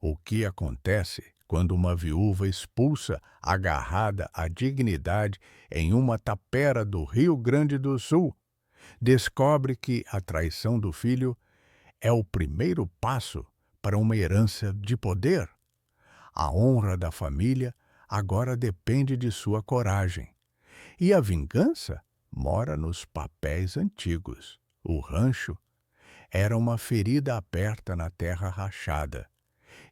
O que acontece quando uma viúva expulsa, agarrada à dignidade em uma tapera do Rio Grande do Sul, descobre que a traição do filho é o primeiro passo para uma herança de poder? A honra da família agora depende de sua coragem. E a vingança mora nos papéis antigos. O rancho era uma ferida aberta na terra rachada,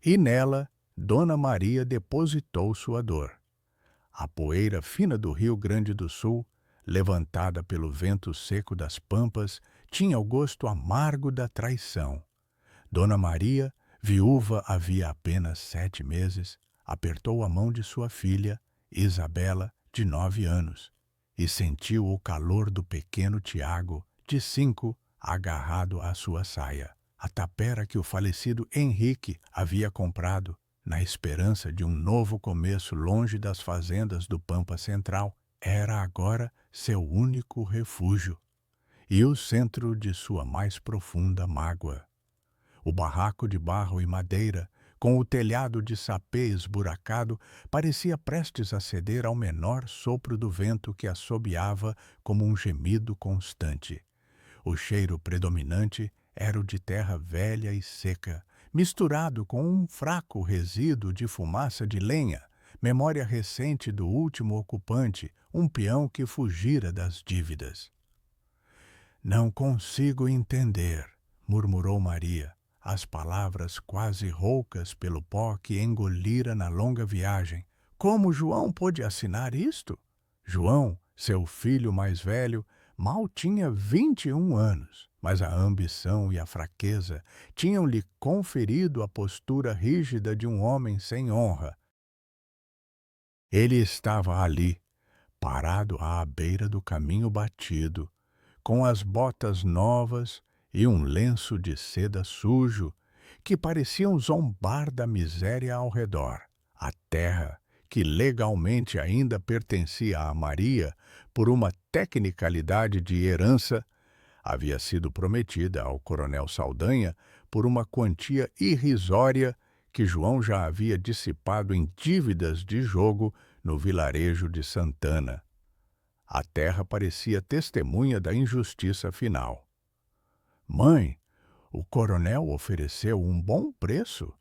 e nela Dona Maria depositou sua dor. A poeira fina do Rio Grande do Sul, levantada pelo vento seco das pampas, tinha o gosto amargo da traição. Dona Maria, viúva havia apenas 7 meses, apertou a mão de sua filha, Isabela, de 9 anos, e sentiu o calor do pequeno Tiago, de 5, agarrado à sua saia. A tapera que o falecido Henrique havia comprado, na esperança de um novo começo longe das fazendas do Pampa Central, era agora seu único refúgio e o centro de sua mais profunda mágoa. O barraco de barro e madeira, com o telhado de sapê esburacado, parecia prestes a ceder ao menor sopro do vento que assobiava como um gemido constante. O cheiro predominante era o de terra velha e seca, misturado com um fraco resíduo de fumaça de lenha, memória recente do último ocupante, um peão que fugira das dívidas. Não consigo entender, murmurou Maria, as palavras quase roucas pelo pó que engolira na longa viagem. Como João pôde assinar isto? João, seu filho mais velho, mal tinha 21 anos, mas a ambição e a fraqueza tinham-lhe conferido a postura rígida de um homem sem honra. Ele estava ali, parado à beira do caminho batido, com as botas novas e um lenço de seda sujo, que pareciam zombar da miséria ao redor. A terra, que legalmente ainda pertencia a Maria por uma tecnicalidade de herança, havia sido prometida ao coronel Saldanha por uma quantia irrisória que João já havia dissipado em dívidas de jogo no vilarejo de Santana. A terra parecia testemunha da injustiça final. Mãe, o coronel ofereceu um bom preço.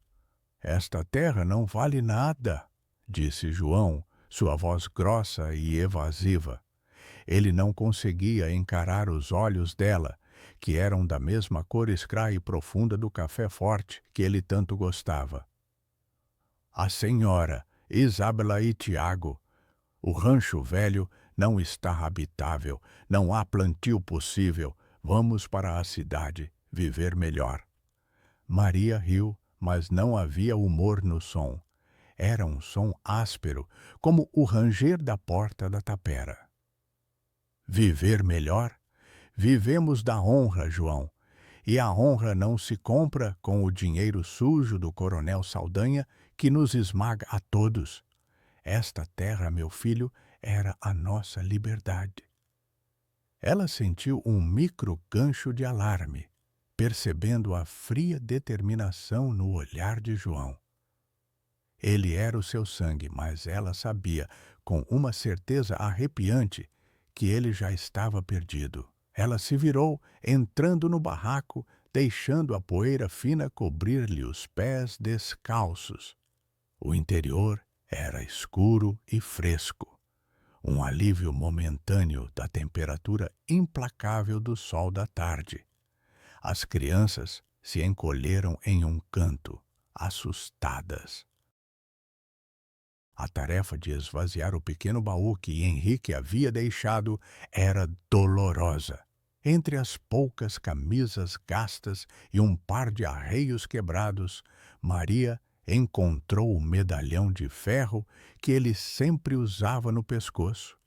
Esta terra não vale nada, disse João, sua voz grossa e evasiva. Ele não conseguia encarar os olhos dela, que eram da mesma cor escra e profunda do café forte que ele tanto gostava. A senhora, Isabela e Tiago, o rancho velho não está habitável, não há plantio possível. Vamos para a cidade, viver melhor. Maria riu, mas não havia humor no som. Era um som áspero, como o ranger da porta da tapera. Viver melhor? Vivemos da honra, João. E a honra não se compra com o dinheiro sujo do coronel Saldanha que nos esmaga a todos. Esta terra, meu filho, era a nossa liberdade. Ela sentiu um micro-gancho de alarme, percebendo a fria determinação no olhar de João. Ele era o seu sangue, mas ela sabia, com uma certeza arrepiante, que ele já estava perdido. Ela se virou, entrando no barraco, deixando a poeira fina cobrir-lhe os pés descalços. O interior era escuro e fresco, um alívio momentâneo da temperatura implacável do sol da tarde. As crianças se encolheram em um canto, assustadas. A tarefa de esvaziar o pequeno baú que Henrique havia deixado era dolorosa. Entre as poucas camisas gastas e um par de arreios quebrados, Maria encontrou o medalhão de ferro que ele sempre usava no pescoço.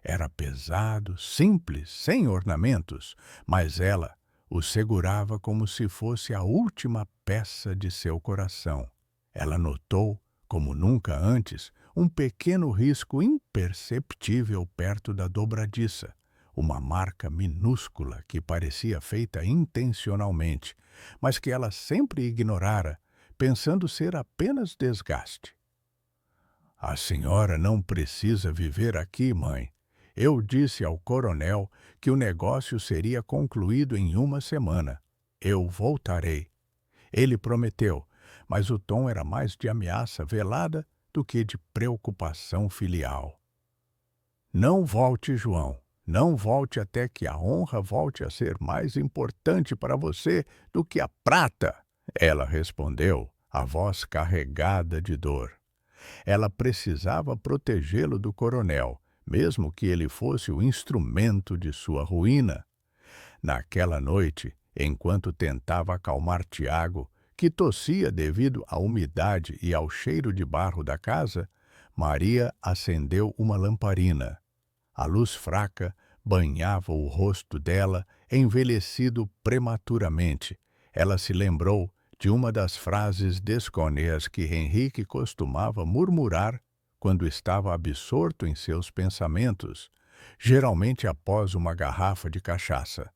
Era pesado, simples, sem ornamentos, mas ela o segurava como se fosse a última peça de seu coração. Ela notou, como nunca antes, um pequeno risco imperceptível perto da dobradiça, uma marca minúscula que parecia feita intencionalmente, mas que ela sempre ignorara, pensando ser apenas desgaste. A senhora não precisa viver aqui, mãe. Eu disse ao coronel que o negócio seria concluído em uma semana. Eu voltarei. Ele prometeu, mas o tom era mais de ameaça velada do que de preocupação filial. Não volte, João. Não volte até que a honra volte a ser mais importante para você do que a prata, ela respondeu, a voz carregada de dor. Ela precisava protegê-lo do coronel, mesmo que ele fosse o instrumento de sua ruína. Naquela noite, enquanto tentava acalmar Tiago, que tossia devido à umidade e ao cheiro de barro da casa, Maria acendeu uma lamparina. A luz fraca banhava o rosto dela, envelhecido prematuramente. Ela se lembrou de uma das frases desconhecidas que Henrique costumava murmurar quando estava absorto em seus pensamentos, geralmente após uma garrafa de cachaça.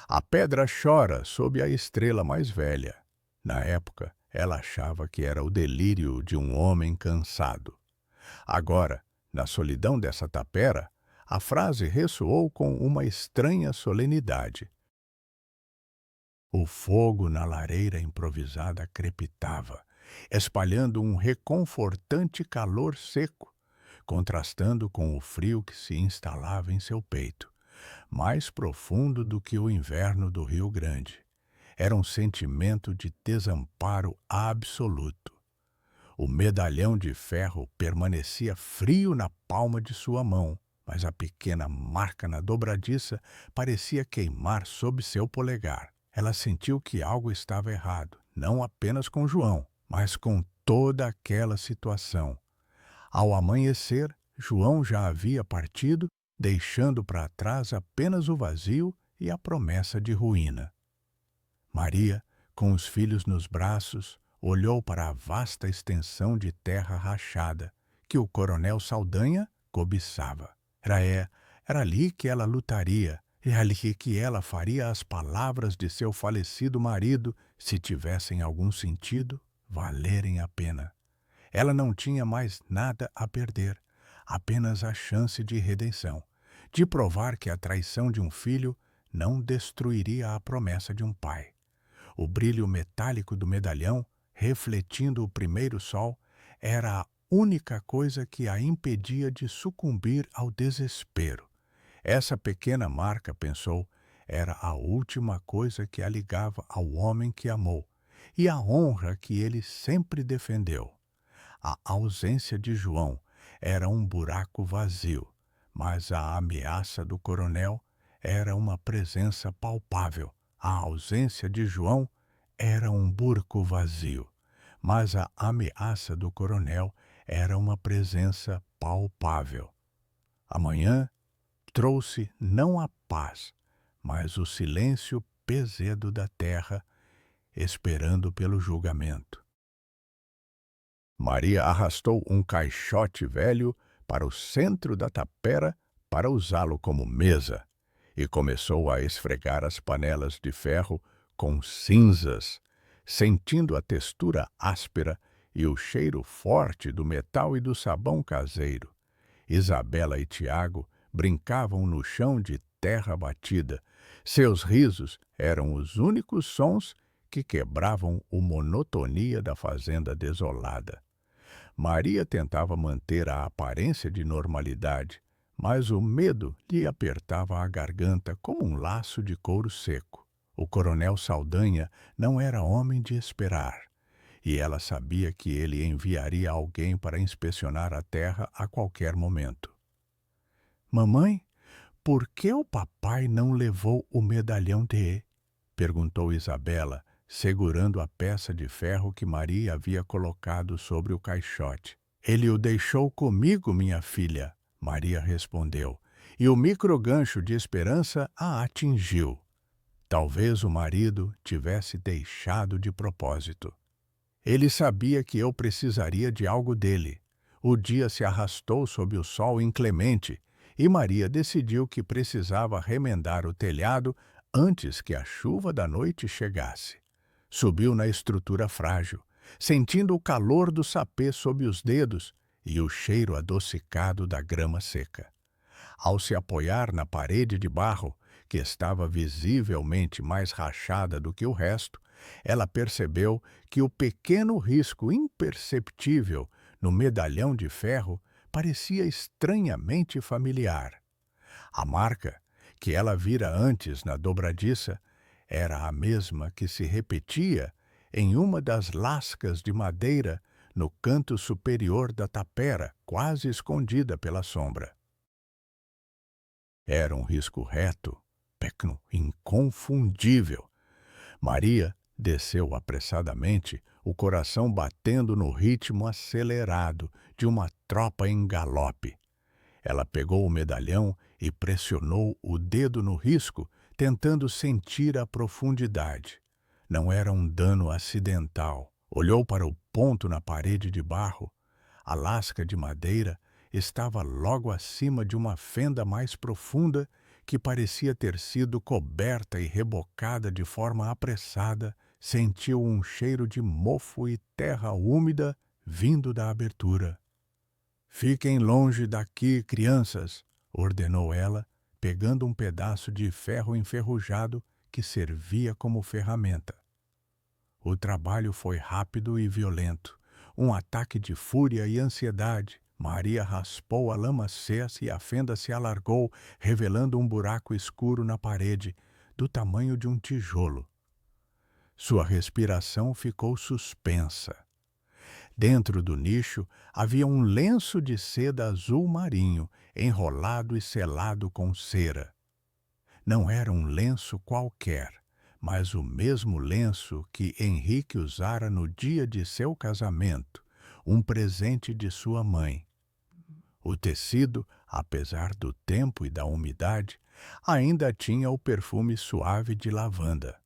A pedra chora sob a estrela mais velha. Na época, ela achava que era o delírio de um homem cansado. Agora, na solidão dessa tapera, a frase ressoou com uma estranha solenidade. O fogo na lareira improvisada crepitava, espalhando um reconfortante calor seco, contrastando com o frio que se instalava em seu peito, mais profundo do que o inverno do Rio Grande. Era um sentimento de desamparo absoluto. O medalhão de ferro permanecia frio na palma de sua mão, mas a pequena marca na dobradiça parecia queimar sob seu polegar. Ela sentiu que algo estava errado, não apenas com João, mas com toda aquela situação. Ao amanhecer, João já havia partido, deixando para trás apenas o vazio e a promessa de ruína. Maria, com os filhos nos braços, olhou para a vasta extensão de terra rachada que o coronel Saldanha cobiçava. Era ali que ela lutaria, e ali que ela faria as palavras de seu falecido marido, se tivessem algum sentido, valerem a pena. Ela não tinha mais nada a perder, apenas a chance de redenção, de provar que a traição de um filho não destruiria a promessa de um pai. O brilho metálico do medalhão, refletindo o primeiro sol, era a única coisa que a impedia de sucumbir ao desespero. Essa pequena marca, pensou, era a última coisa que a ligava ao homem que amou e a honra que ele sempre defendeu. A ausência de João era um buraco vazio, mas a ameaça do coronel era uma presença palpável. A ausência de João era um buraco vazio, mas a ameaça do coronel era uma presença palpável. Amanhã trouxe não a paz, mas o silêncio pesedo da terra, esperando pelo julgamento. Maria arrastou um caixote velho para o centro da tapera para usá-lo como mesa e começou a esfregar as panelas de ferro com cinzas, sentindo a textura áspera e o cheiro forte do metal e do sabão caseiro. Isabela e Tiago brincavam no chão de terra batida. Seus risos eram os únicos sons que quebravam a monotonia da fazenda desolada. Maria tentava manter a aparência de normalidade, mas o medo lhe apertava a garganta como um laço de couro seco. O coronel Saldanha não era homem de esperar, e ela sabia que ele enviaria alguém para inspecionar a terra a qualquer momento. Mamãe, por que o papai não levou o medalhão de? Perguntou Isabela, segurando a peça de ferro que Maria havia colocado sobre o caixote. Ele o deixou comigo, minha filha, Maria respondeu, e o microgancho de esperança a atingiu. Talvez o marido tivesse deixado de propósito. Ele sabia que eu precisaria de algo dele. O dia se arrastou sob o sol inclemente, e Maria decidiu que precisava remendar o telhado antes que a chuva da noite chegasse. Subiu na estrutura frágil, sentindo o calor do sapê sob os dedos e o cheiro adocicado da grama seca. Ao se apoiar na parede de barro, que estava visivelmente mais rachada do que o resto, ela percebeu que o pequeno risco imperceptível no medalhão de ferro parecia estranhamente familiar. A marca, que ela vira antes na dobradiça, era a mesma que se repetia em uma das lascas de madeira no canto superior da tapera, quase escondida pela sombra. Era um risco reto, pequeno, inconfundível. Maria desceu apressadamente, o coração batendo no ritmo acelerado de uma tropa em galope. Ela pegou o medalhão e pressionou o dedo no risco, tentando sentir a profundidade. Não era um dano acidental. Olhou para o ponto na parede de barro. A lasca de madeira estava logo acima de uma fenda mais profunda que parecia ter sido coberta e rebocada de forma apressada. Sentiu um cheiro de mofo e terra úmida vindo da abertura. «Fiquem longe daqui, crianças», ordenou ela, pegando um pedaço de ferro enferrujado que servia como ferramenta. O trabalho foi rápido e violento. Um ataque de fúria e ansiedade. Maria raspou a lama-cessa e a fenda se alargou, revelando um buraco escuro na parede, do tamanho de um tijolo. Sua respiração ficou suspensa. Dentro do nicho havia um lenço de seda azul marinho, enrolado e selado com cera. Não era um lenço qualquer, mas o mesmo lenço que Henrique usara no dia de seu casamento, um presente de sua mãe. O tecido, apesar do tempo e da umidade, ainda tinha o perfume suave de lavanda.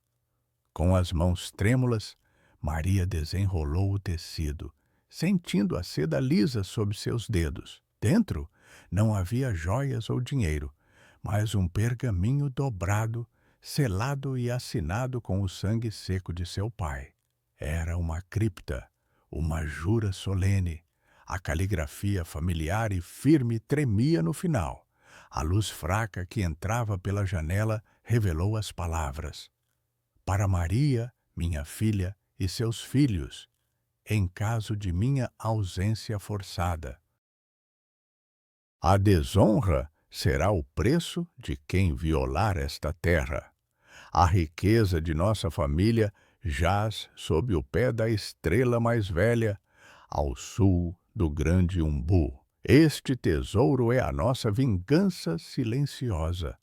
Com as mãos trêmulas, Maria desenrolou o tecido, sentindo a seda lisa sob seus dedos. Dentro não havia joias ou dinheiro, mas um pergaminho dobrado, selado e assinado com o sangue seco de seu pai. Era uma cripta, uma jura solene. A caligrafia familiar e firme tremia no final. A luz fraca que entrava pela janela revelou as palavras: «Para Maria, minha filha, e seus filhos, em caso de minha ausência forçada. A desonra será o preço de quem violar esta terra. A riqueza de nossa família jaz sob o pé da estrela mais velha, ao sul do grande umbu. Este tesouro é a nossa vingança silenciosa.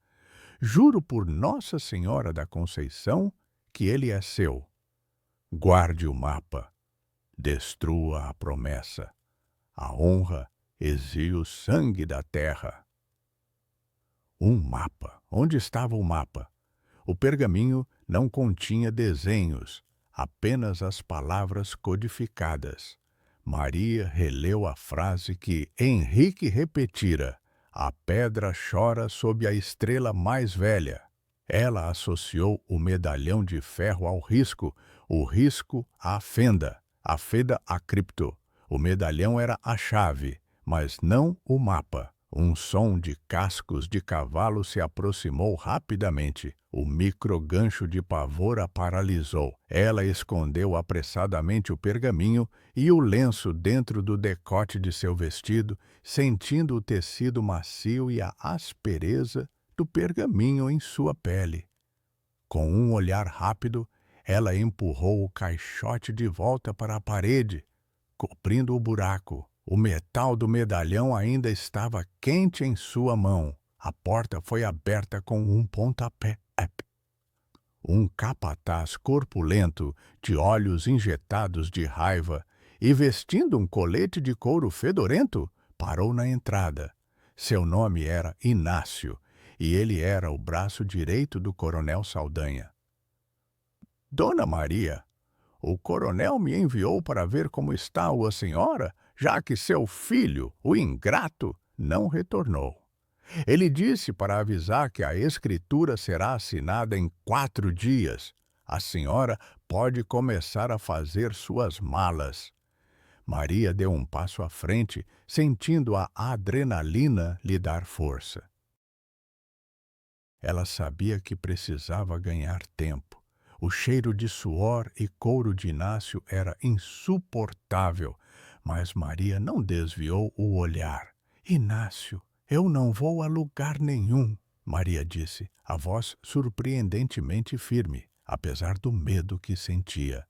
Juro por Nossa Senhora da Conceição que ele é seu. Guarde o mapa. Destrua a promessa. A honra exige o sangue da terra». Um mapa. Onde estava o mapa? O pergaminho não continha desenhos, apenas as palavras codificadas. Maria releu a frase que Henrique repetira: «A pedra chora sob a estrela mais velha». Ela associou o medalhão de ferro ao risco, o risco à fenda, a fenda à cripto. O medalhão era a chave, mas não o mapa. Um som de cascos de cavalo se aproximou rapidamente. O microgancho de pavor a paralisou. Ela escondeu apressadamente o pergaminho e o lenço dentro do decote de seu vestido, sentindo o tecido macio e a aspereza do pergaminho em sua pele. Com um olhar rápido, ela empurrou o caixote de volta para a parede, cobrindo o buraco. O metal do medalhão ainda estava quente em sua mão. A porta foi aberta com um pontapé. Um capataz corpulento, de olhos injetados de raiva e vestindo um colete de couro fedorento, parou na entrada. Seu nome era Inácio, e ele era o braço direito do coronel Saldanha. «Dona Maria, o coronel me enviou para ver como está a senhora, já que seu filho, o ingrato, não retornou. Ele disse para avisar que a escritura será assinada em 4 dias. A senhora pode começar a fazer suas malas. Maria deu um passo à frente, sentindo a adrenalina lhe dar força. Ela sabia que precisava ganhar tempo. O cheiro de suor e couro de Inácio era insuportável, mas Maria não desviou o olhar. Inácio, eu não vou a lugar nenhum, Maria disse, a voz surpreendentemente firme, apesar do medo que sentia.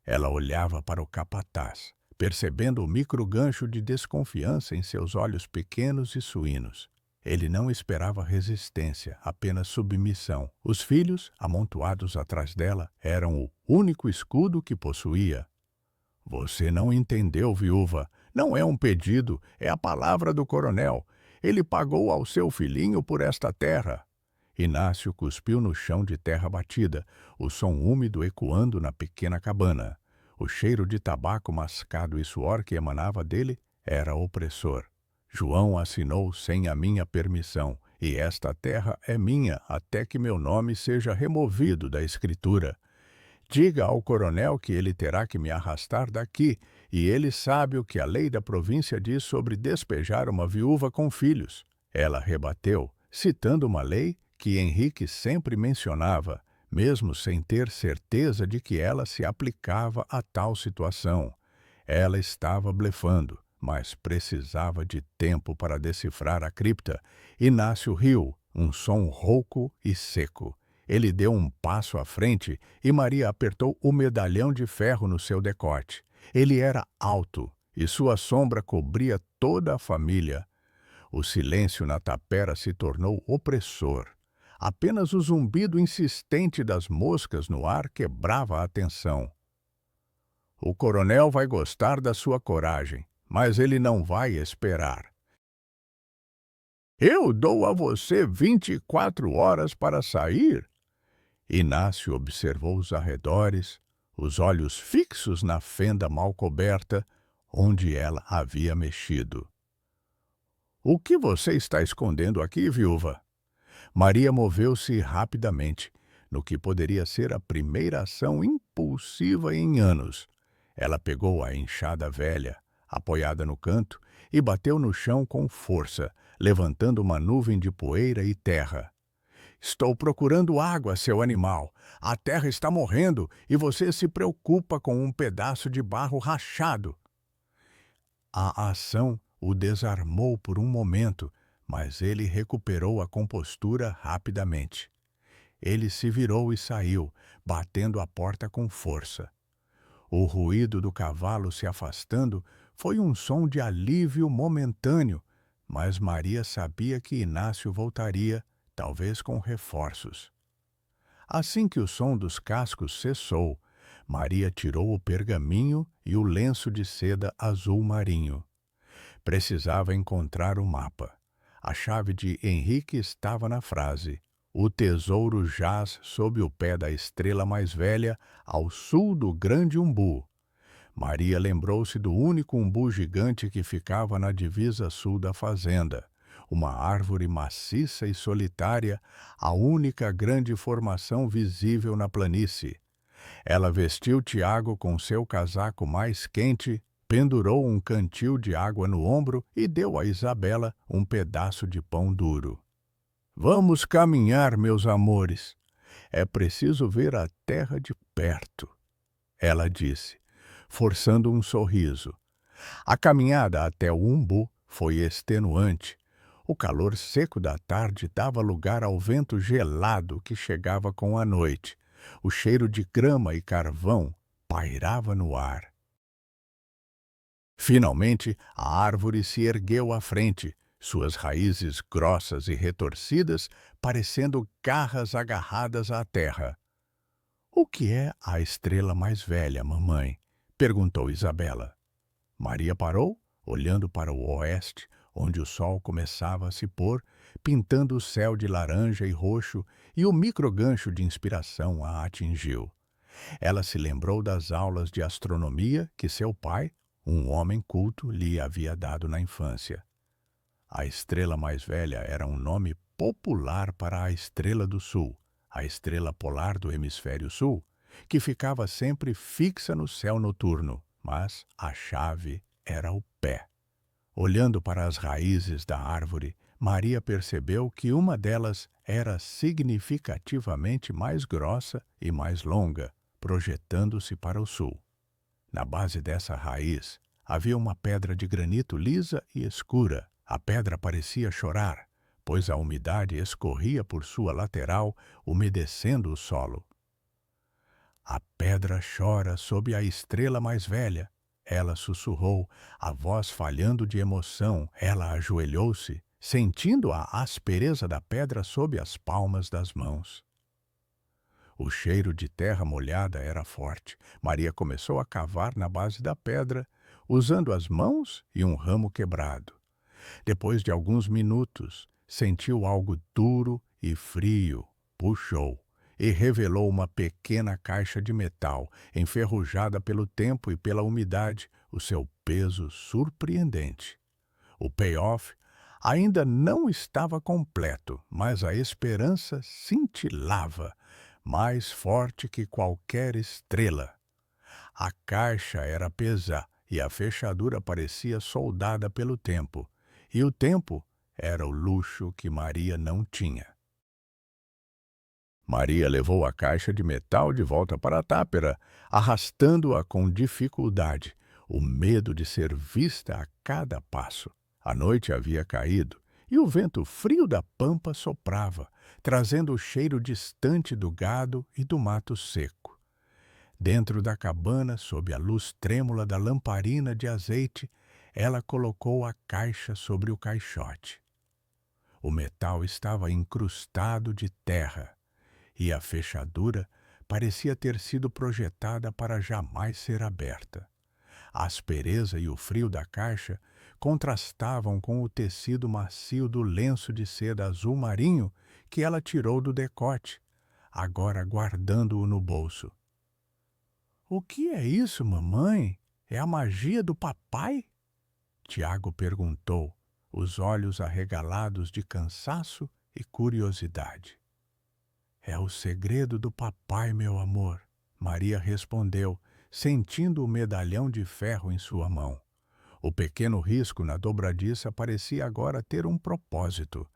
Ela olhava para o capataz, percebendo o micro-gancho de desconfiança em seus olhos pequenos e suínos. Ele não esperava resistência, apenas submissão. Os filhos, amontoados atrás dela, eram o único escudo que possuía. Você não entendeu, viúva. Não é um pedido, é a palavra do coronel. Ele pagou ao seu filhinho por esta terra. Inácio cuspiu no chão de terra batida, o som úmido ecoando na pequena cabana. O cheiro de tabaco mascado e suor que emanava dele era opressor. João assinou sem a minha permissão, e esta terra é minha até que meu nome seja removido da escritura. Diga ao coronel que ele terá que me arrastar daqui, e ele sabe o que a lei da província diz sobre despejar uma viúva com filhos. Ela rebateu, citando uma lei que Henrique sempre mencionava, mesmo sem ter certeza de que ela se aplicava a tal situação. Ela estava blefando, mas precisava de tempo para decifrar a cripta. Inácio riu, um som rouco e seco. Ele deu um passo à frente e Maria apertou o medalhão de ferro no seu decote. Ele era alto e sua sombra cobria toda a família. O silêncio na tapera se tornou opressor. Apenas o zumbido insistente das moscas no ar quebrava a tensão. O coronel vai gostar da sua coragem, mas ele não vai esperar. Eu dou a você 24 horas para sair. Inácio observou os arredores, os olhos fixos na fenda mal coberta, onde ela havia mexido. O que você está escondendo aqui, viúva? Maria moveu-se rapidamente, no que poderia ser a primeira ação impulsiva em anos. Ela pegou a enxada velha, apoiada no canto, e bateu no chão com força, levantando uma nuvem de poeira e terra. Estou procurando água, seu animal. A terra está morrendo e você se preocupa com um pedaço de barro rachado. A ação o desarmou por um momento, mas ele recuperou a compostura rapidamente. Ele se virou e saiu, batendo a porta com força. O ruído do cavalo se afastando foi um som de alívio momentâneo, mas Maria sabia que Inácio voltaria, talvez com reforços. Assim que o som dos cascos cessou, Maria tirou o pergaminho e o lenço de seda azul marinho. Precisava encontrar o mapa. A chave de Henrique estava na frase: o tesouro jaz sob o pé da estrela mais velha, ao sul do grande umbu. Maria lembrou-se do único umbu gigante que ficava na divisa sul da fazenda. Uma árvore maciça e solitária, a única grande formação visível na planície. Ela vestiu Tiago com seu casaco mais quente, pendurou um cantil de água no ombro e deu a Isabela um pedaço de pão duro. Vamos caminhar, meus amores. É preciso ver a terra de perto, ela disse, forçando um sorriso. A caminhada até o umbu foi extenuante. O calor seco da tarde dava lugar ao vento gelado que chegava com a noite. O cheiro de grama e carvão pairava no ar. Finalmente, a árvore se ergueu à frente, suas raízes grossas e retorcidas, parecendo garras agarradas à terra. O que é a estrela mais velha, mamãe? Perguntou Isabela. Maria parou, olhando para o oeste, onde o sol começava a se pôr, pintando o céu de laranja e roxo, e o microgancho de inspiração a atingiu. Ela se lembrou das aulas de astronomia que seu pai, um homem culto, lhe havia dado na infância. A estrela mais velha era um nome popular para a estrela do sul, a estrela polar do hemisfério sul, que ficava sempre fixa no céu noturno, mas a chave era o pé. Olhando para as raízes da árvore, Maria percebeu que uma delas era significativamente mais grossa e mais longa, projetando-se para o sul. Na base dessa raiz havia uma pedra de granito lisa e escura. A pedra parecia chorar, pois a umidade escorria por sua lateral, umedecendo o solo. A pedra chora sob a estrela mais velha. Ela sussurrou, a voz falhando de emoção. Ela ajoelhou-se, sentindo a aspereza da pedra sob as palmas das mãos. O cheiro de terra molhada era forte. Maria começou a cavar na base da pedra, usando as mãos e um ramo quebrado. Depois de alguns minutos, sentiu algo duro e frio. Puxou e revelou uma pequena caixa de metal, enferrujada pelo tempo e pela umidade, o seu peso surpreendente. O payoff ainda não estava completo, mas a esperança cintilava, mais forte que qualquer estrela. A caixa era pesada e a fechadura parecia soldada pelo tempo, e o tempo era o luxo que Maria não tinha. Maria levou a caixa de metal de volta para a tápera, arrastando-a com dificuldade, o medo de ser vista a cada passo. A noite havia caído e o vento frio da pampa soprava, trazendo o cheiro distante do gado e do mato seco. Dentro da cabana, sob a luz trêmula da lamparina de azeite, ela colocou a caixa sobre o caixote. O metal estava incrustado de terra e a fechadura parecia ter sido projetada para jamais ser aberta. A aspereza e o frio da caixa contrastavam com o tecido macio do lenço de seda azul marinho que ela tirou do decote, agora guardando-o no bolso. "O que é isso, mamãe? É a magia do papai?" Tiago perguntou, os olhos arregalados de cansaço e curiosidade. "É o segredo do papai, meu amor," Maria respondeu, sentindo o medalhão de ferro em sua mão. O pequeno risco na dobradiça parecia agora ter um propósito.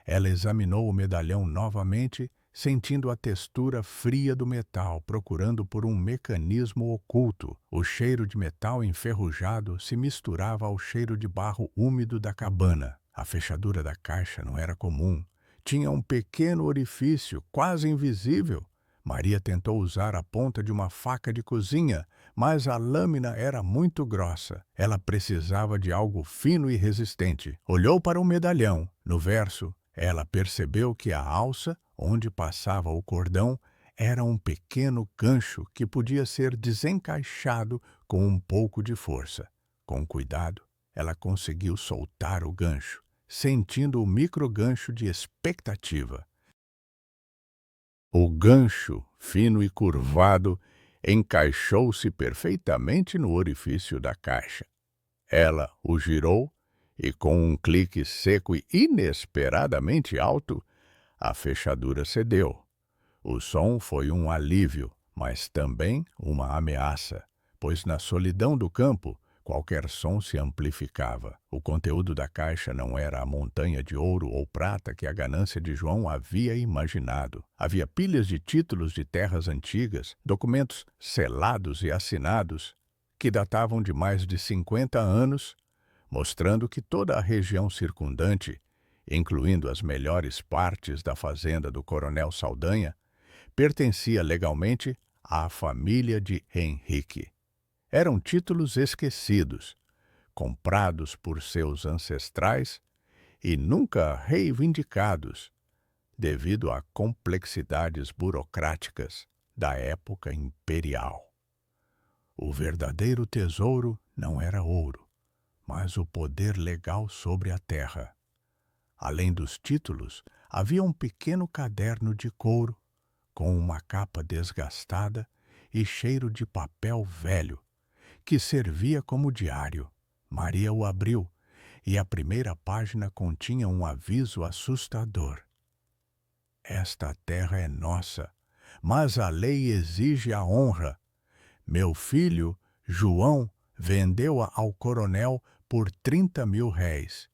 Ela examinou o medalhão novamente, sentindo a textura fria do metal, procurando por um mecanismo oculto. O cheiro de metal enferrujado se misturava ao cheiro de barro úmido da cabana. A fechadura da caixa não era comum. Tinha um pequeno orifício, quase invisível. Maria tentou usar a ponta de uma faca de cozinha, mas a lâmina era muito grossa. Ela precisava de algo fino e resistente. Olhou para o medalhão. No verso, ela percebeu que a alça, onde passava o cordão, era um pequeno gancho que podia ser desencaixado com um pouco de força. Com cuidado, ela conseguiu soltar o gancho, sentindo o microgancho de expectativa. O gancho, fino e curvado, encaixou-se perfeitamente no orifício da caixa. Ela o girou e, com um clique seco e inesperadamente alto, a fechadura cedeu. O som foi um alívio, mas também uma ameaça, pois na solidão do campo, qualquer som se amplificava. O conteúdo da caixa não era a montanha de ouro ou prata que a ganância de João havia imaginado. Havia pilhas de títulos de terras antigas, documentos selados e assinados, que datavam de mais de 50 anos, mostrando que toda a região circundante, incluindo as melhores partes da fazenda do Coronel Saldanha, pertencia legalmente à família de Henrique. Eram títulos esquecidos, comprados por seus ancestrais e nunca reivindicados, devido a complexidades burocráticas da época imperial. O verdadeiro tesouro não era ouro, mas o poder legal sobre a terra. Além dos títulos, havia um pequeno caderno de couro, com uma capa desgastada e cheiro de papel velho, que servia como diário. Maria o abriu, e a primeira página continha um aviso assustador. "Esta terra é nossa. mas a lei exige a honra. Meu filho, João, vendeu-a ao coronel por 30.000 réis.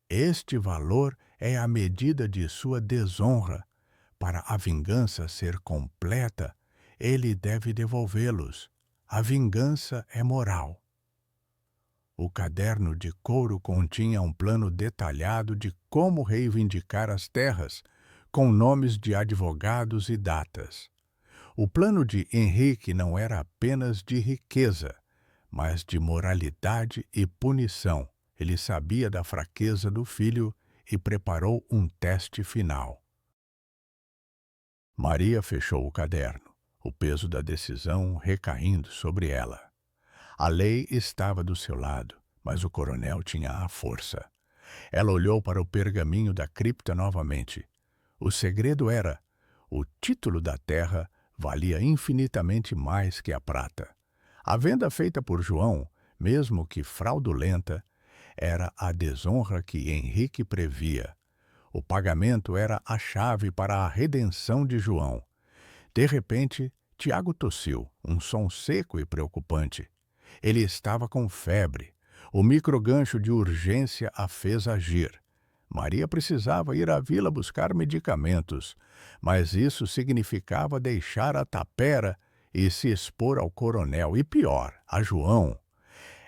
Este valor é a medida de sua desonra. Para a vingança ser completa, ele deve devolvê-los. A vingança é moral. O caderno de couro continha um plano detalhado de como reivindicar as terras, com nomes de advogados e datas. O plano de Henrique não era apenas de riqueza, mas de moralidade e punição. Ele sabia da fraqueza do filho e preparou um teste final. Maria fechou o caderno, o peso da decisão recaindo sobre ela. A lei estava do seu lado, mas o coronel tinha a força. Ela olhou para o pergaminho da cripta novamente. O segredo era: o título da terra valia infinitamente mais que a prata. A venda feita por João, mesmo que fraudulenta, era a desonra que Henrique previa. O pagamento era a chave para a redenção de João. De repente, Tiago tossiu, um som seco e preocupante. Ele estava com febre. O microgancho de urgência a fez agir. Maria precisava ir à vila buscar medicamentos, mas isso significava deixar a tapera e se expor ao coronel, e pior, a João.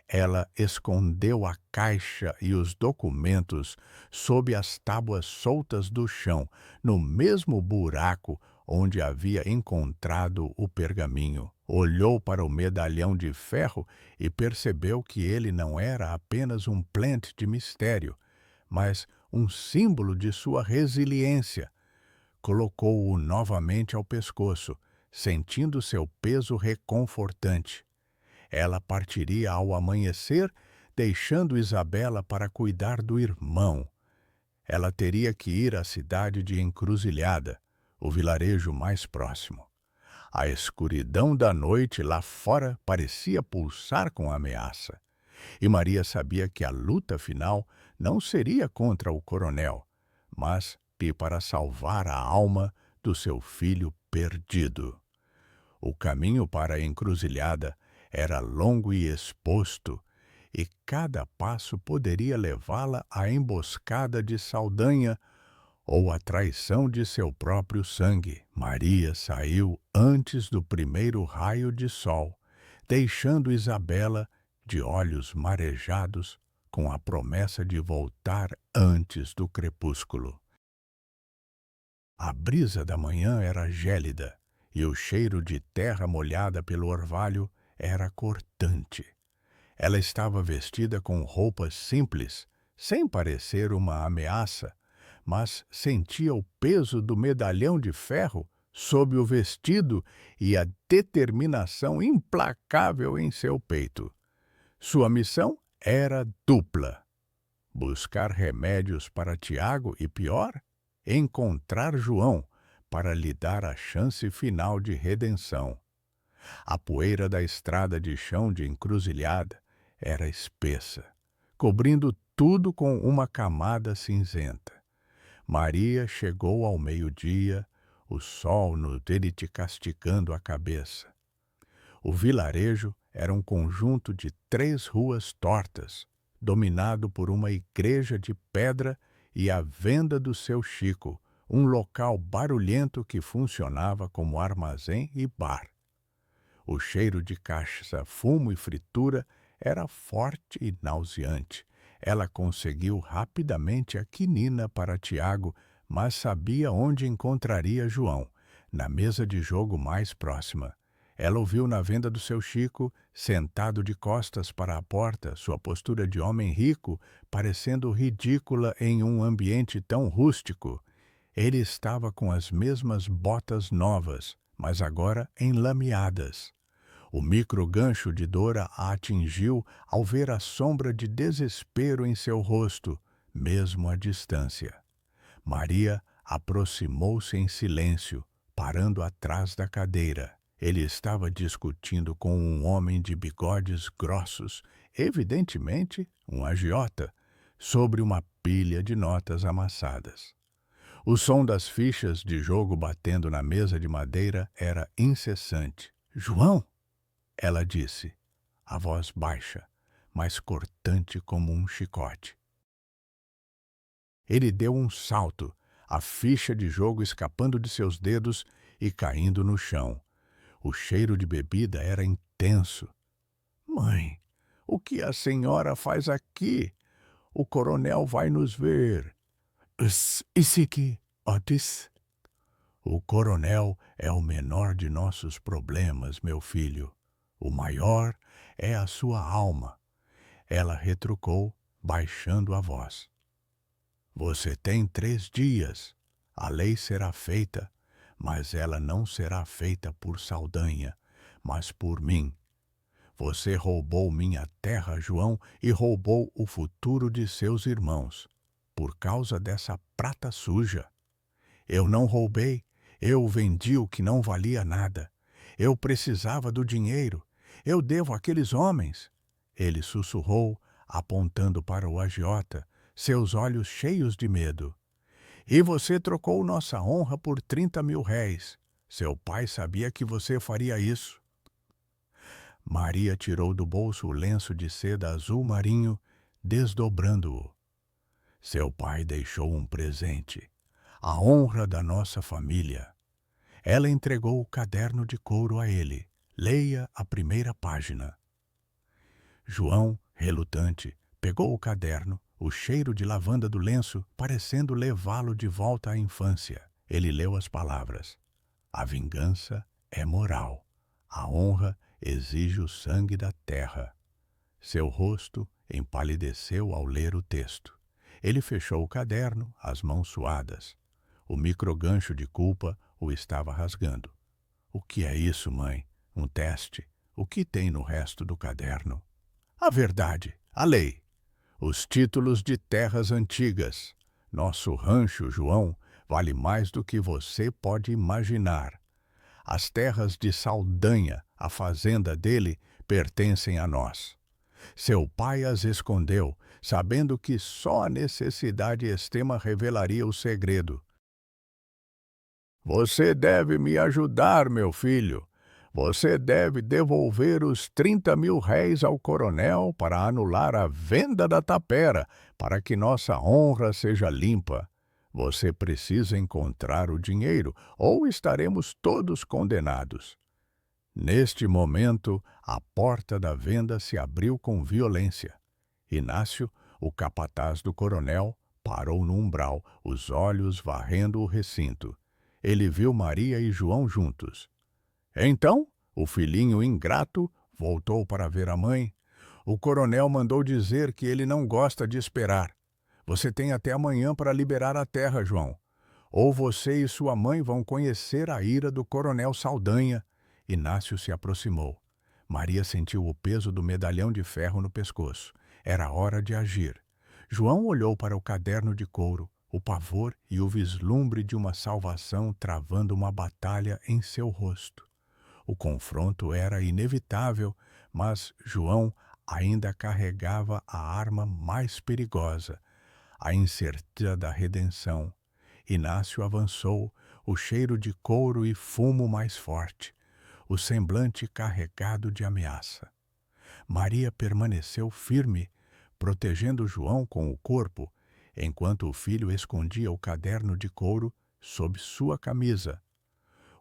Ela escondeu a caixa e os documentos sob as tábuas soltas do chão, no mesmo buraco onde havia encontrado o pergaminho. Olhou para o medalhão de ferro e percebeu que ele não era apenas um plant de mistério, mas um símbolo de sua resiliência. Colocou-o novamente ao pescoço, sentindo seu peso reconfortante. Ela partiria ao amanhecer, deixando Isabela para cuidar do irmão. Ela teria que ir à cidade de Encruzilhada, o vilarejo mais próximo. A escuridão da noite lá fora parecia pulsar com ameaça. E Maria sabia que a luta final não seria contra o coronel, mas para salvar a alma do seu filho perdido. O caminho para a Encruzilhada era longo e exposto, e cada passo poderia levá-la à emboscada de Saldanha ou à traição de seu próprio sangue. Maria saiu antes do primeiro raio de sol, deixando Isabela de olhos marejados com a promessa de voltar antes do crepúsculo. A brisa da manhã era gélida e o cheiro de terra molhada pelo orvalho era cortante. Ela estava vestida com roupas simples, sem parecer uma ameaça, mas sentia o peso do medalhão de ferro sob o vestido e a determinação implacável em seu peito. Sua missão era dupla: buscar remédios para Tiago e, pior, encontrar João para lhe dar a chance final de redenção. A poeira da estrada de chão de Encruzilhada era espessa, cobrindo tudo com uma camada cinzenta. Maria chegou ao meio-dia, o sol no dele-te castigando a cabeça. O vilarejo era um conjunto de 3 ruas tortas, dominado por uma igreja de pedra e a venda do seu Chico, um local barulhento que funcionava como armazém e bar. O cheiro de cachaça, fumo e fritura era forte e nauseante. Ela conseguiu rapidamente a quinina para Tiago, mas sabia onde encontraria João, na mesa de jogo mais próxima. Ela o viu na venda do seu Chico, sentado de costas para a porta, sua postura de homem rico parecendo ridícula em um ambiente tão rústico. Ele estava com as mesmas botas novas, mas agora enlameadas. O microgancho de Dora a atingiu ao ver a sombra de desespero em seu rosto, mesmo à distância. Maria aproximou-se em silêncio, parando atrás da cadeira. Ele estava discutindo com um homem de bigodes grossos, evidentemente um agiota, sobre uma pilha de notas amassadas. O som das fichas de jogo batendo na mesa de madeira era incessante. João, ela disse, a voz baixa, mas cortante como um chicote. Ele deu um salto, a ficha de jogo escapando de seus dedos e caindo no chão. O cheiro de bebida era intenso. Mãe, o que a senhora faz aqui? O coronel vai nos ver. Isiki, Otis. O coronel é o menor de nossos problemas, meu filho. O maior é a sua alma. Ela retrucou, baixando a voz. Você tem 3 dias. A lei será feita, mas ela não será feita por Saldanha, mas por mim. Você roubou minha terra, João, e roubou o futuro de seus irmãos, por causa dessa prata suja. Eu não roubei, eu vendi o que não valia nada. Eu precisava do dinheiro, eu devo àqueles homens. Ele sussurrou, apontando para o agiota, seus olhos cheios de medo. E você trocou nossa honra por 30.000 réis. Seu pai sabia que você faria isso. Maria tirou do bolso o lenço de seda azul marinho, desdobrando-o. Seu pai deixou um presente, a honra da nossa família. Ela entregou o caderno de couro a ele. Leia a primeira página. João, relutante, pegou o caderno, o cheiro de lavanda do lenço parecendo levá-lo de volta à infância. Ele leu as palavras. A vingança é moral. A honra exige o sangue da terra. Seu rosto empalideceu ao ler o texto. Ele fechou o caderno, as mãos suadas. O microgancho de culpa o estava rasgando. O que é isso, mãe? Um teste? O que tem no resto do caderno? A verdade, a lei. Os títulos de terras antigas. Nosso rancho, João, vale mais do que você pode imaginar. As terras de Saldanha, a fazenda dele, pertencem a nós. Seu pai as escondeu, sabendo que só a necessidade extrema revelaria o segredo. Você deve me ajudar, meu filho. Você deve devolver os 30.000 réis ao coronel para anular a venda da tapera, para que nossa honra seja limpa. Você precisa encontrar o dinheiro, ou estaremos todos condenados. Neste momento, a porta da venda se abriu com violência. Inácio, o capataz do coronel, parou no umbral, os olhos varrendo o recinto. Ele viu Maria e João juntos. Então, o filhinho ingrato voltou para ver a mãe. O coronel mandou dizer que ele não gosta de esperar. Você tem até amanhã para liberar a terra, João. Ou você e sua mãe vão conhecer a ira do coronel Saldanha. Inácio se aproximou. Maria sentiu o peso do medalhão de ferro no pescoço. Era hora de agir. João olhou para o caderno de couro, o pavor e o vislumbre de uma salvação travando uma batalha em seu rosto. O confronto era inevitável, mas João ainda carregava a arma mais perigosa, a incerteza da redenção. Inácio avançou, o cheiro de couro e fumo mais forte, o semblante carregado de ameaça. Maria permaneceu firme, protegendo João com o corpo, enquanto o filho escondia o caderno de couro sob sua camisa.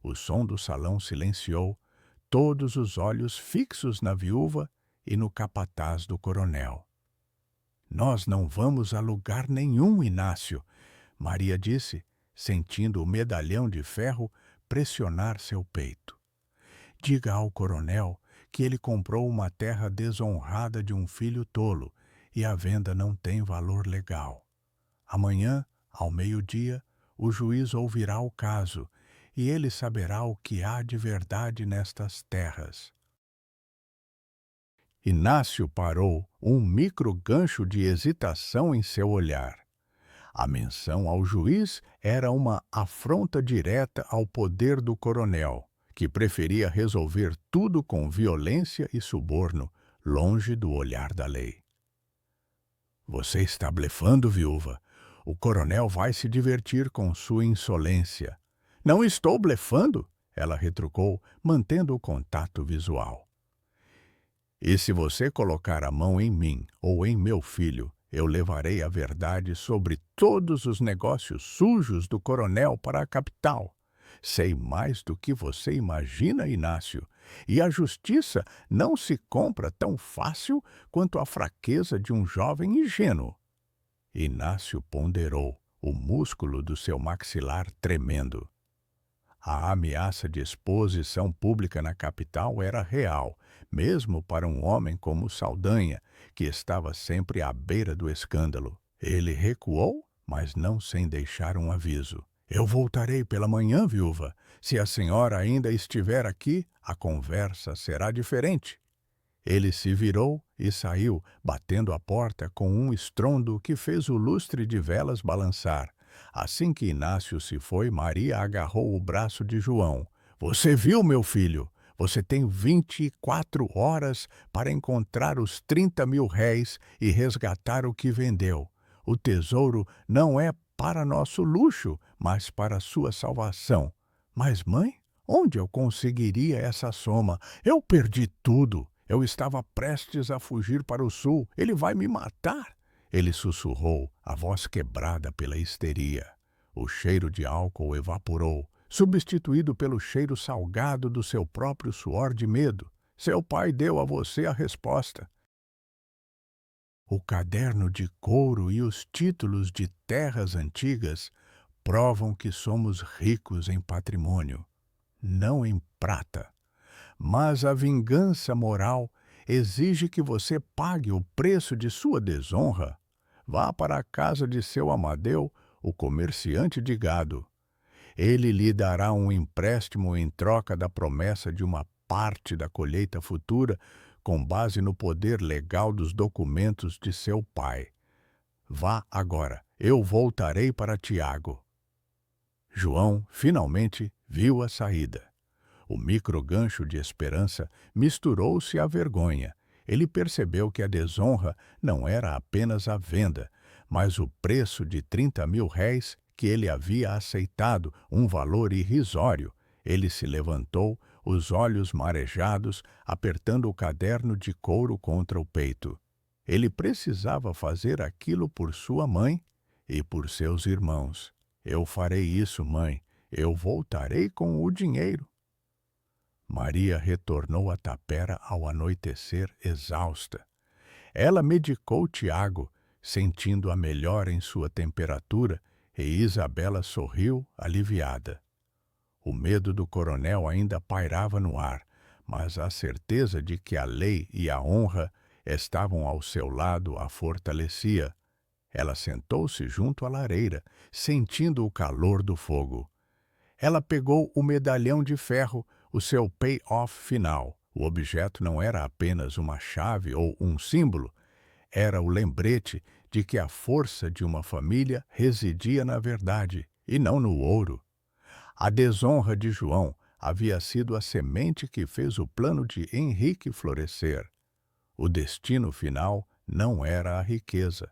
O som do salão silenciou, todos os olhos fixos na viúva e no capataz do coronel. Nós não vamos a lugar nenhum, Inácio, Maria disse, sentindo o medalhão de ferro pressionar seu peito. Diga ao coronel que ele comprou uma terra desonrada de um filho tolo e a venda não tem valor legal. Amanhã, ao meio-dia, o juiz ouvirá o caso e ele saberá o que há de verdade nestas terras. Inácio parou, um micro-gancho de hesitação em seu olhar. A menção ao juiz era uma afronta direta ao poder do coronel, que preferia resolver tudo com violência e suborno, longe do olhar da lei. Você está blefando, viúva. O coronel vai se divertir com sua insolência. Não estou blefando, ela retrucou, mantendo o contato visual. E se você colocar a mão em mim ou em meu filho, eu levarei a verdade sobre todos os negócios sujos do coronel para a capital. Sei mais do que você imagina, Inácio, e a justiça não se compra tão fácil quanto a fraqueza de um jovem ingênuo. Inácio ponderou, o músculo do seu maxilar tremendo. A ameaça de exposição pública na capital era real, mesmo para um homem como Saldanha, que estava sempre à beira do escândalo. Ele recuou, mas não sem deixar um aviso. Eu voltarei pela manhã, viúva. Se a senhora ainda estiver aqui, a conversa será diferente. Ele se virou e saiu, batendo a porta com um estrondo que fez o lustre de velas balançar. Assim que Inácio se foi, Maria agarrou o braço de João. Você viu, meu filho? Você tem 24 horas para encontrar os 30.000 réis e resgatar o que vendeu. O tesouro não é para nosso luxo, mas para sua salvação. Mas, mãe, onde eu conseguiria essa soma? Eu perdi tudo. Eu estava prestes a fugir para o sul. Ele vai me matar. Ele sussurrou, a voz quebrada pela histeria. O cheiro de álcool evaporou, substituído pelo cheiro salgado do seu próprio suor de medo. Seu pai deu a você a resposta. O caderno de couro e os títulos de terras antigas provam que somos ricos em patrimônio, não em prata. Mas a vingança moral exige que você pague o preço de sua desonra. Vá para a casa de seu Amadeu, o comerciante de gado. Ele lhe dará um empréstimo em troca da promessa de uma parte da colheita futura, com base no poder legal dos documentos de seu pai. Vá agora, eu voltarei para Tiago. João, finalmente, viu a saída. O microgancho de esperança misturou-se à vergonha. Ele percebeu que a desonra não era apenas a venda, mas o preço de 30.000 réis que ele havia aceitado, um valor irrisório. Ele se levantou, os olhos marejados, apertando o caderno de couro contra o peito. Ele precisava fazer aquilo por sua mãe e por seus irmãos. Eu farei isso, mãe. Eu voltarei com o dinheiro. Maria retornou à tapera ao anoitecer, exausta. Ela medicou Tiago, sentindo a melhora em sua temperatura, e Isabela sorriu, aliviada. O medo do coronel ainda pairava no ar, mas a certeza de que a lei e a honra estavam ao seu lado a fortalecia. Ela sentou-se junto à lareira, sentindo o calor do fogo. Ela pegou o medalhão de ferro, o seu pay-off final. O objeto não era apenas uma chave ou um símbolo, era o lembrete de que a força de uma família residia na verdade e não no ouro. A desonra de João havia sido a semente que fez o plano de Henrique florescer. O destino final não era a riqueza,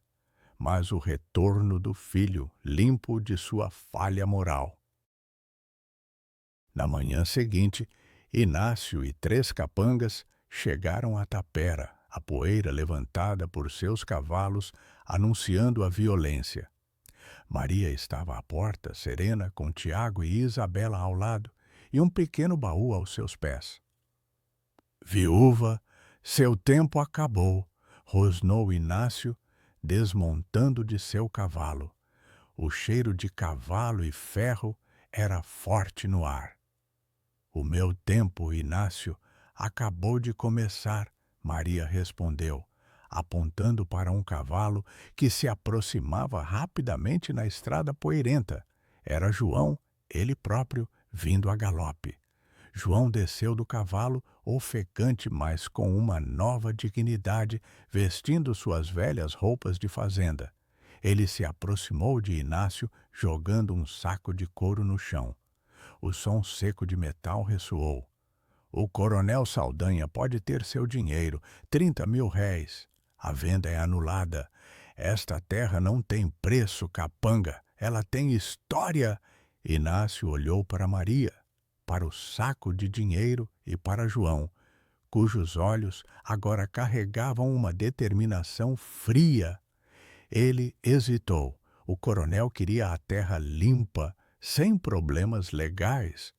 mas o retorno do filho limpo de sua falha moral. Na manhã seguinte, Inácio e 3 capangas chegaram à tapera, a poeira levantada por seus cavalos anunciando a violência. Maria estava à porta, serena, com Tiago e Isabela ao lado, e um pequeno baú aos seus pés. Viúva, seu tempo acabou, rosnou Inácio, desmontando de seu cavalo. O cheiro de cavalo e ferro era forte no ar. O meu tempo, Inácio, acabou de começar, Maria respondeu, apontando para um cavalo que se aproximava rapidamente na estrada poeirenta. Era João, ele próprio, vindo a galope. João desceu do cavalo, ofegante, mas com uma nova dignidade, vestindo suas velhas roupas de fazenda. Ele se aproximou de Inácio, jogando um saco de couro no chão. O som seco de metal ressoou. O coronel Saldanha pode ter seu dinheiro, 30.000 réis. A venda é anulada. Esta terra não tem preço, capanga, ela tem história. Inácio olhou para Maria, para o saco de dinheiro e para João, cujos olhos agora carregavam uma determinação fria. Ele hesitou. O coronel queria a terra limpa, sem problemas legais.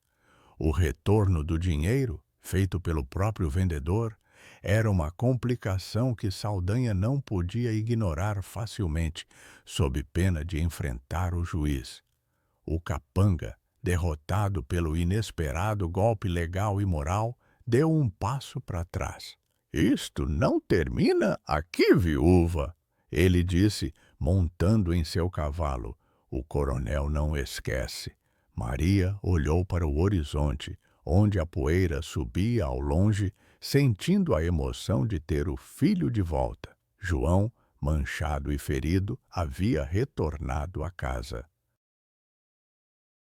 O retorno do dinheiro, feito pelo próprio vendedor, era uma complicação que Saldanha não podia ignorar facilmente, sob pena de enfrentar o juiz. O capanga, derrotado pelo inesperado golpe legal e moral, deu um passo para trás. Isto não termina aqui, viúva, ele disse, montando em seu cavalo. O coronel não esquece. Maria olhou para o horizonte, onde a poeira subia ao longe, sentindo a emoção de ter o filho de volta. João, manchado e ferido, havia retornado à casa.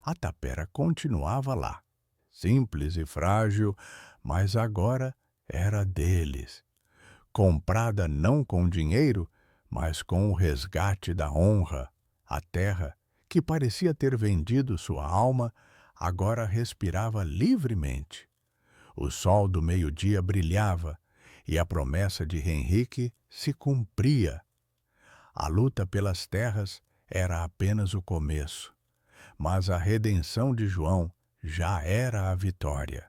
A tapera continuava lá, simples e frágil, mas agora era deles. Comprada não com dinheiro, mas com o resgate da honra. A terra, que parecia ter vendido sua alma, agora respirava livremente. O sol do meio-dia brilhava e a promessa de Henrique se cumpria. A luta pelas terras era apenas o começo, mas a redenção de João já era a vitória.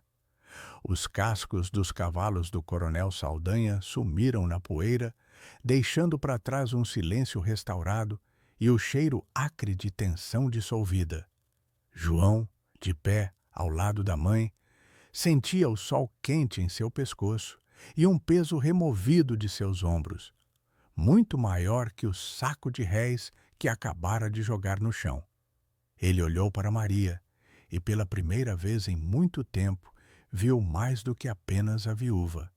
Os cascos dos cavalos do coronel Saldanha sumiram na poeira, deixando para trás um silêncio restaurado e o cheiro acre de tensão dissolvida. João, de pé, ao lado da mãe, sentia o sol quente em seu pescoço e um peso removido de seus ombros, muito maior que o saco de réis que acabara de jogar no chão. Ele olhou para Maria e, pela primeira vez em muito tempo, viu mais do que apenas a viúva.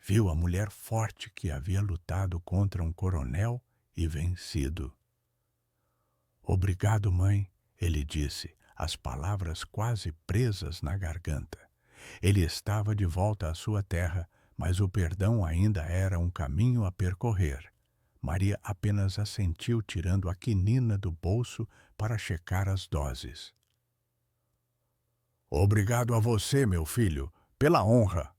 Viu a mulher forte que havia lutado contra um coronel e vencido. Obrigado, mãe, ele disse, as palavras quase presas na garganta. Ele estava de volta à sua terra, mas o perdão ainda era um caminho a percorrer. Maria apenas assentiu, tirando a quinina do bolso para checar as doses. Obrigado a você, meu filho, pela honra.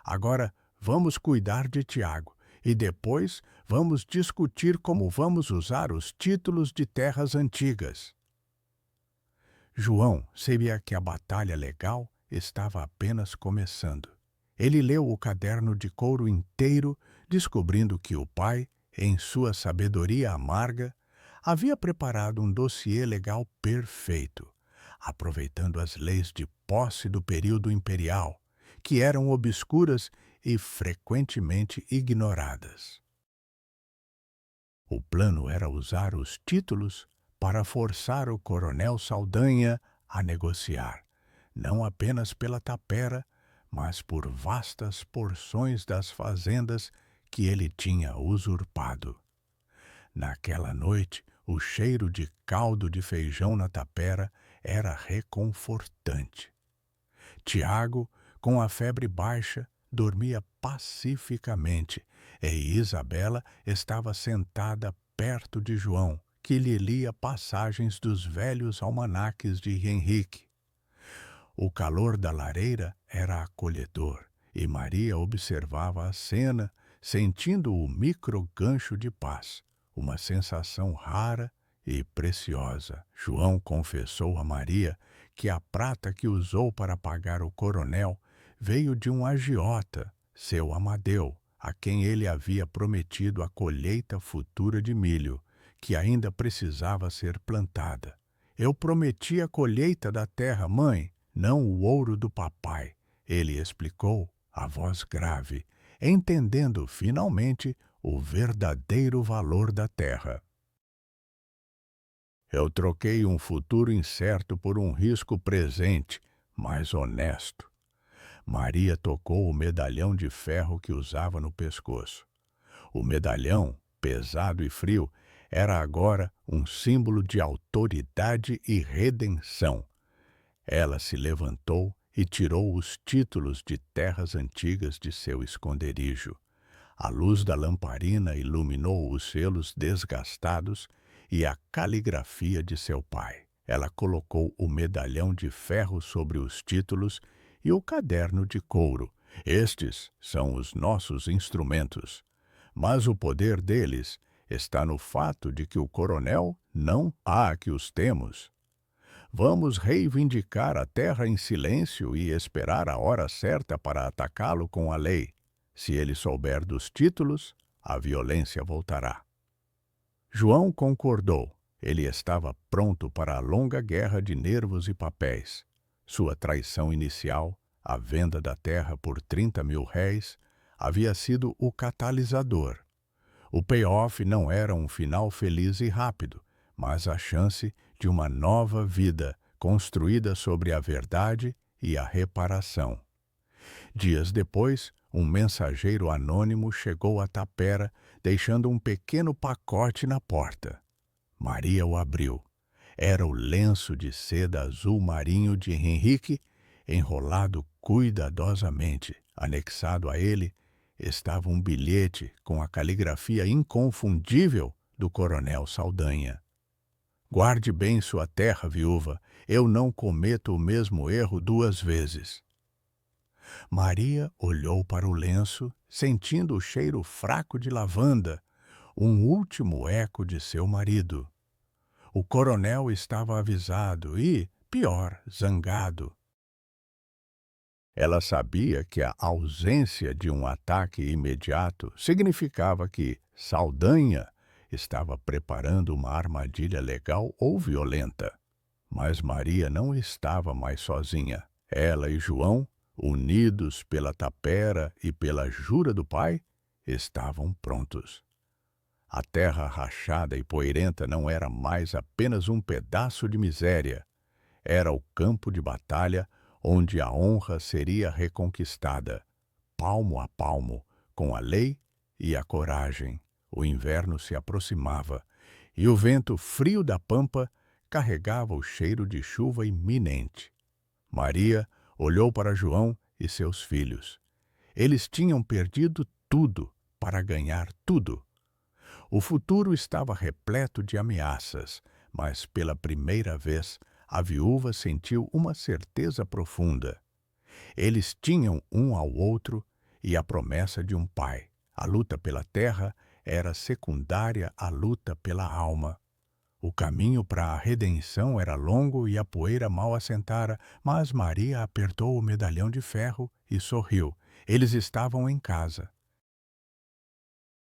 Agora vamos cuidar de Tiago e depois vamos discutir como vamos usar os títulos de terras antigas. João sabia que a batalha legal estava apenas começando. Ele leu o caderno de couro inteiro, descobrindo que o pai, em sua sabedoria amarga, havia preparado um dossiê legal perfeito, aproveitando as leis de posse do período imperial, que eram obscuras e frequentemente ignoradas. O plano era usar os títulos para forçar o coronel Saldanha a negociar, não apenas pela tapera, mas por vastas porções das fazendas que ele tinha usurpado. Naquela noite, o cheiro de caldo de feijão na tapera era reconfortante. Tiago, com a febre baixa, dormia pacificamente, e Isabela estava sentada perto de João, que lhe lia passagens dos velhos almanaques de Henrique. O calor da lareira era acolhedor, e Maria observava a cena, sentindo o micro-gancho de paz, uma sensação rara e preciosa. João confessou a Maria que a prata que usou para pagar o coronel veio de um agiota, seu Amadeu, a quem ele havia prometido a colheita futura de milho, que ainda precisava ser plantada. Eu prometi a colheita da terra, mãe, não o ouro do papai, ele explicou, a voz grave, entendendo finalmente o verdadeiro valor da terra. Eu troquei um futuro incerto por um risco presente, mas honesto. Maria tocou o medalhão de ferro que usava no pescoço. O medalhão, pesado e frio, era agora um símbolo de autoridade e redenção. Ela se levantou e tirou os títulos de terras antigas de seu esconderijo. A luz da lamparina iluminou os selos desgastados e a caligrafia de seu pai. Ela colocou o medalhão de ferro sobre os títulos e o caderno de couro. Estes são os nossos instrumentos, mas o poder deles está no fato de que o coronel não há que os temos. Vamos reivindicar a terra em silêncio e esperar a hora certa para atacá-lo com a lei. Se ele souber dos títulos, a violência voltará. João concordou. Ele estava pronto para a longa guerra de nervos e papéis. Sua traição inicial, a venda da terra por 30.000 réis, havia sido o catalisador. O payoff não era um final feliz e rápido, mas a chance de uma nova vida construída sobre a verdade e a reparação. Dias depois, um mensageiro anônimo chegou a Tapera, deixando um pequeno pacote na porta. Maria o abriu. Era o lenço de seda azul marinho de Henrique, enrolado cuidadosamente. Anexado a ele estava um bilhete com a caligrafia inconfundível do coronel Saldanha. Guarde bem sua terra, viúva. Eu não cometo o mesmo erro 2 vezes. Maria olhou para o lenço, sentindo o cheiro fraco de lavanda, um último eco de seu marido. O coronel estava avisado e, pior, zangado. Ela sabia que a ausência de um ataque imediato significava que Saldanha estava preparando uma armadilha legal ou violenta. Mas Maria não estava mais sozinha. Ela e João, unidos pela tapera e pela jura do pai, estavam prontos. A terra rachada e poeirenta não era mais apenas um pedaço de miséria. Era o campo de batalha onde a honra seria reconquistada, palmo a palmo, com a lei e a coragem. O inverno se aproximava, e o vento frio da pampa carregava o cheiro de chuva iminente. Maria olhou para João e seus filhos. Eles tinham perdido tudo para ganhar tudo. O futuro estava repleto de ameaças, mas pela primeira vez a viúva sentiu uma certeza profunda. Eles tinham um ao outro e a promessa de um pai. A luta pela terra era secundária à luta pela alma. O caminho para a redenção era longo e a poeira mal assentara, mas Maria apertou o medalhão de ferro e sorriu. Eles estavam em casa.